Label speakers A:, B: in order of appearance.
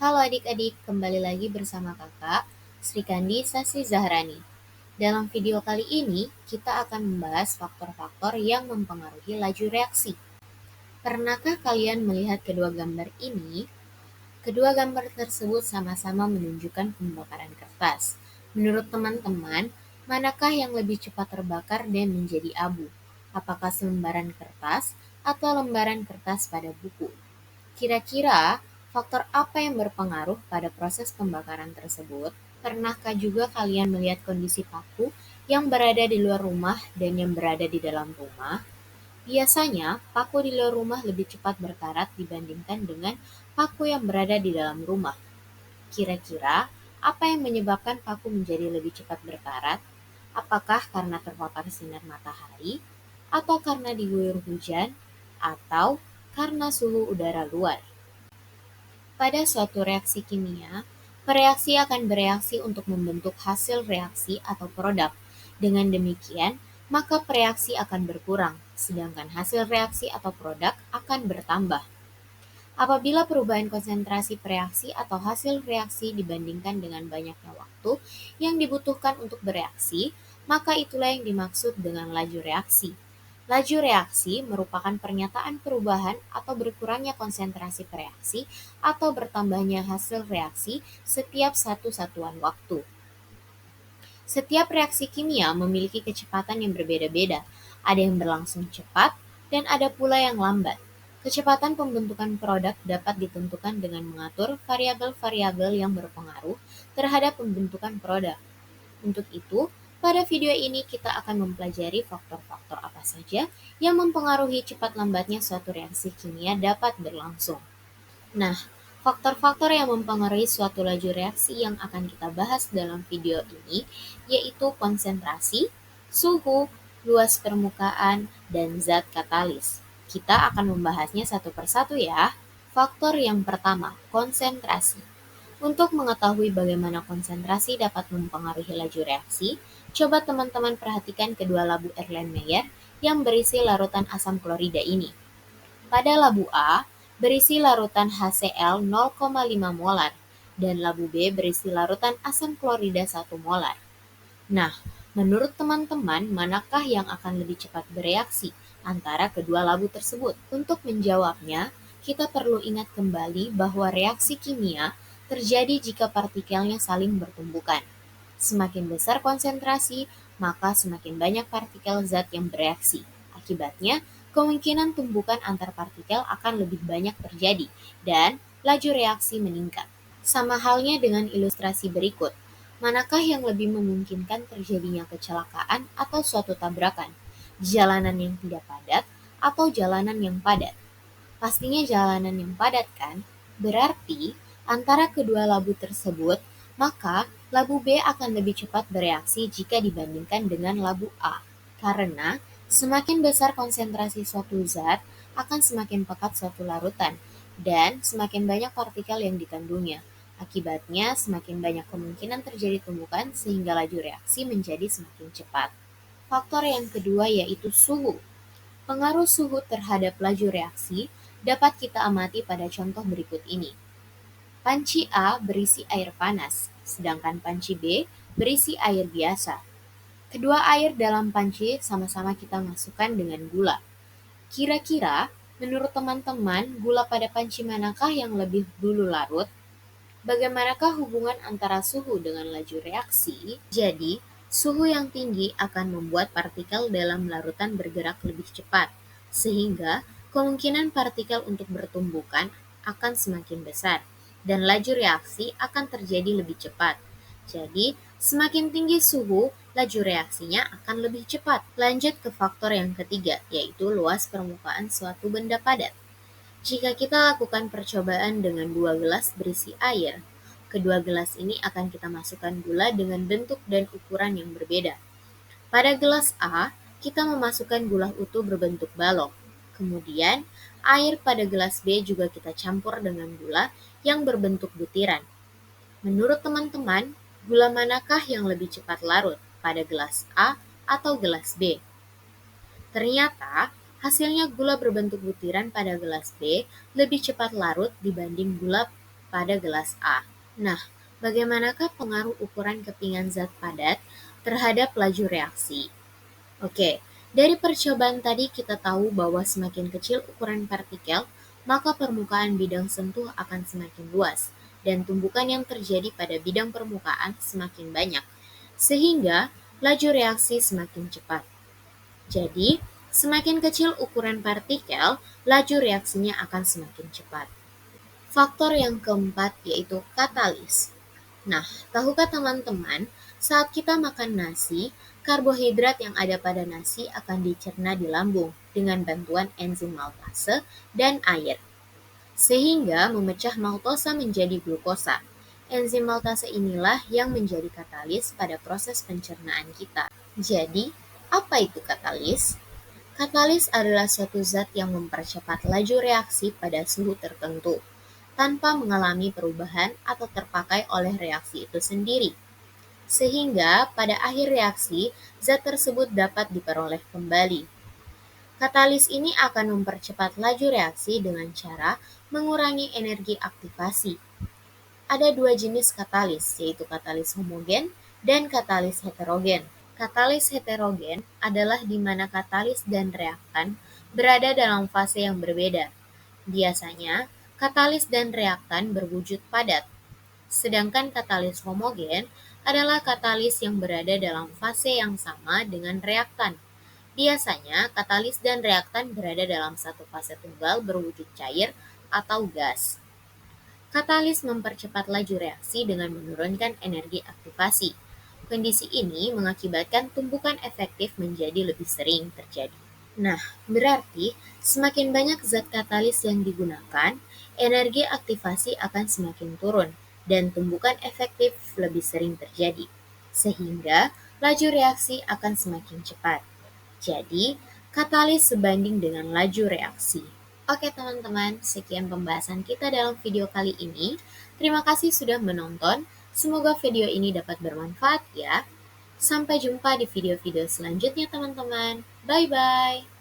A: Halo adik-adik, kembali lagi bersama kakak, Sri Kandi Sasi Zahrani. Dalam video kali ini, kita akan membahas faktor-faktor yang mempengaruhi laju reaksi. Pernahkah kalian melihat kedua gambar ini? Kedua gambar tersebut sama-sama menunjukkan pembakaran kertas. Menurut teman-teman, manakah yang lebih cepat terbakar dan menjadi abu? Apakah selembaran kertas atau lembaran kertas pada buku? Kira-kira faktor apa yang berpengaruh pada proses pembakaran tersebut? Pernahkah juga kalian melihat kondisi paku yang berada di luar rumah dan yang berada di dalam rumah? Biasanya, paku di luar rumah lebih cepat berkarat dibandingkan dengan paku yang berada di dalam rumah. Kira-kira, apa yang menyebabkan paku menjadi lebih cepat berkarat? Apakah karena terpapar sinar matahari, atau karena diguyur hujan, atau karena suhu udara luar? Pada suatu reaksi kimia, pereaksi akan bereaksi untuk membentuk hasil reaksi atau produk. Dengan demikian, maka pereaksi akan berkurang, sedangkan hasil reaksi atau produk akan bertambah. Apabila perubahan konsentrasi pereaksi atau hasil reaksi dibandingkan dengan banyaknya waktu yang dibutuhkan untuk bereaksi, maka itulah yang dimaksud dengan laju reaksi. Laju reaksi merupakan pernyataan perubahan atau berkurangnya konsentrasi pereaksi atau bertambahnya hasil reaksi setiap satu satuan waktu. Setiap reaksi kimia memiliki kecepatan yang berbeda-beda. Ada yang berlangsung cepat dan ada pula yang lambat. Kecepatan pembentukan produk dapat ditentukan dengan mengatur variabel-variabel yang berpengaruh terhadap pembentukan produk. Untuk itu, pada video ini kita akan mempelajari faktor-faktor apa saja yang mempengaruhi cepat lambatnya suatu reaksi kimia dapat berlangsung. Nah, faktor-faktor yang mempengaruhi suatu laju reaksi yang akan kita bahas dalam video ini yaitu konsentrasi, suhu, luas permukaan, dan zat katalis. Kita akan membahasnya satu persatu ya. Faktor yang pertama, konsentrasi. Untuk mengetahui bagaimana konsentrasi dapat mempengaruhi laju reaksi, coba teman-teman perhatikan kedua labu Erlenmeyer yang berisi larutan asam klorida ini. Pada labu A, berisi larutan HCl 0,5 molar, dan labu B berisi larutan asam klorida 1 molar. Nah, menurut teman-teman, manakah yang akan lebih cepat bereaksi antara kedua labu tersebut? Untuk menjawabnya, kita perlu ingat kembali bahwa reaksi kimia terjadi jika partikelnya saling bertumbukan. Semakin besar konsentrasi, maka semakin banyak partikel zat yang bereaksi. Akibatnya, kemungkinan tumbukan antar partikel akan lebih banyak terjadi, dan laju reaksi meningkat. Sama halnya dengan ilustrasi berikut. Manakah yang lebih memungkinkan terjadinya kecelakaan atau suatu tabrakan? Jalanan yang tidak padat atau jalanan yang padat? Pastinya jalanan yang padat kan? Berarti, antara kedua labu tersebut, maka labu B akan lebih cepat bereaksi jika dibandingkan dengan labu A. Karena semakin besar konsentrasi suatu zat, akan semakin pekat suatu larutan, dan semakin banyak partikel yang dikandungnya. Akibatnya, semakin banyak kemungkinan terjadi tumbukan sehingga laju reaksi menjadi semakin cepat. Faktor yang kedua yaitu suhu. Pengaruh suhu terhadap laju reaksi dapat kita amati pada contoh berikut ini. Panci A berisi air panas, sedangkan panci B berisi air biasa. Kedua air dalam panci sama-sama kita masukkan dengan gula. Kira-kira, menurut teman-teman, gula pada panci manakah yang lebih dulu larut? Bagaimanakah hubungan antara suhu dengan laju reaksi? Jadi, suhu yang tinggi akan membuat partikel dalam larutan bergerak lebih cepat, sehingga kemungkinan partikel untuk bertumbukan akan semakin besar, dan laju reaksi akan terjadi lebih cepat. Jadi, semakin tinggi suhu, laju reaksinya akan lebih cepat. Lanjut ke faktor yang ketiga, yaitu luas permukaan suatu benda padat. Jika kita lakukan percobaan dengan 2 gelas berisi air, kedua gelas ini akan kita masukkan gula dengan bentuk dan ukuran yang berbeda. Pada gelas A, kita memasukkan gula utuh berbentuk balok. Kemudian, air pada gelas B juga kita campur dengan gula yang berbentuk butiran. Menurut teman-teman, gula manakah yang lebih cepat larut, pada gelas A atau gelas B? Ternyata, hasilnya gula berbentuk butiran pada gelas B lebih cepat larut dibanding gula pada gelas A. Nah, bagaimanakah pengaruh ukuran kepingan zat padat terhadap laju reaksi? Oke, dari percobaan tadi kita tahu bahwa semakin kecil ukuran partikel, maka permukaan bidang sentuh akan semakin luas, dan tumbukan yang terjadi pada bidang permukaan semakin banyak, sehingga laju reaksi semakin cepat. Jadi, semakin kecil ukuran partikel, laju reaksinya akan semakin cepat. Faktor yang keempat yaitu katalis. Nah, tahukah teman-teman, saat kita makan nasi, karbohidrat yang ada pada nasi akan dicerna di lambung dengan bantuan enzim maltase dan air, sehingga memecah maltosa menjadi glukosa. Enzim maltase inilah yang menjadi katalis pada proses pencernaan kita. Jadi, apa itu katalis? Katalis adalah suatu zat yang mempercepat laju reaksi pada suhu tertentu, tanpa mengalami perubahan atau terpakai oleh reaksi itu sendiri. Sehingga pada akhir reaksi, zat tersebut dapat diperoleh kembali. Katalis ini akan mempercepat laju reaksi dengan cara mengurangi energi aktivasi. Ada dua jenis katalis, yaitu katalis homogen dan katalis heterogen. Katalis heterogen adalah di mana katalis dan reaktan berada dalam fase yang berbeda. Biasanya, katalis dan reaktan berwujud padat. Sedangkan katalis homogen adalah katalis yang berada dalam fase yang sama dengan reaktan. Biasanya, katalis dan reaktan berada dalam satu fase tunggal berwujud cair atau gas. Katalis mempercepat laju reaksi dengan menurunkan energi aktivasi. Kondisi ini mengakibatkan tumbukan efektif menjadi lebih sering terjadi. Nah, berarti semakin banyak zat katalis yang digunakan, energi aktivasi akan semakin turun dan tumbukan efektif lebih sering terjadi, sehingga laju reaksi akan semakin cepat. Jadi, katalis sebanding dengan laju reaksi. Oke teman-teman, sekian pembahasan kita dalam video kali ini. Terima kasih sudah menonton. Semoga video ini dapat bermanfaat ya. Sampai jumpa di video-video selanjutnya teman-teman. Bye-bye.